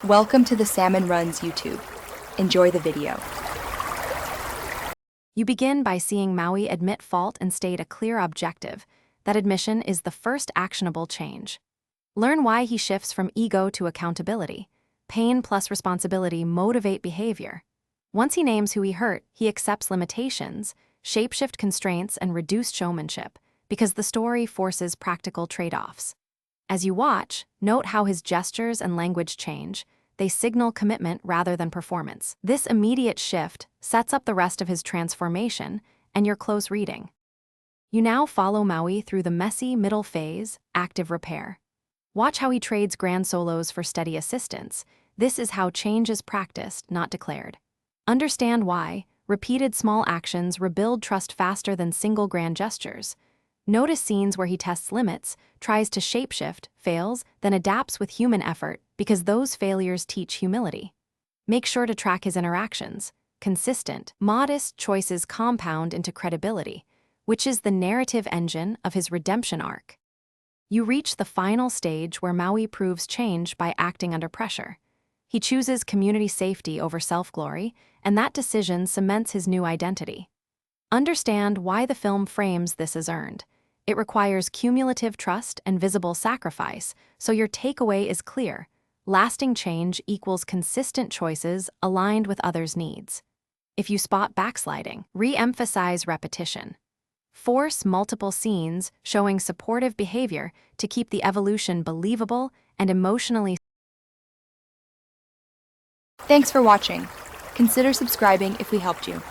Welcome to the Salmon Runs YouTube. Enjoy the video. You begin by seeing Maui admit fault and state a clear objective. That admission is the first actionable change. Learn why he shifts from ego to accountability. Pain plus responsibility motivate behavior. Once he names who he hurt, he accepts limitations, shapeshift constraints, and reduced showmanship, because the story forces practical trade-offs. As you watch, note how his gestures and language change. They signal commitment rather than performance. This immediate shift sets up the rest of his transformation and your close reading. You now follow Maui through the messy middle phase, active repair. Watch how he trades grand solos for steady assistance. This is how change is practiced, not declared. Understand why repeated small actions rebuild trust faster than single grand gestures. Notice scenes where he tests limits, tries to shapeshift, fails, then adapts with human effort because those failures teach humility. Make sure to track his interactions. Consistent, modest choices compound into credibility, which is the narrative engine of his redemption arc. You reach the final stage where Maui proves change by acting under pressure. He chooses community safety over self-glory, and that decision cements his new identity. Understand why the film frames this as earned. It requires cumulative trust and visible sacrifice, so your takeaway is clear. Lasting change equals consistent choices aligned with others' needs. If you spot backsliding, re-emphasize repetition. Force multiple scenes showing supportive behavior to keep the evolution believable and emotionally. Thanks for watching. Consider subscribing if we helped you.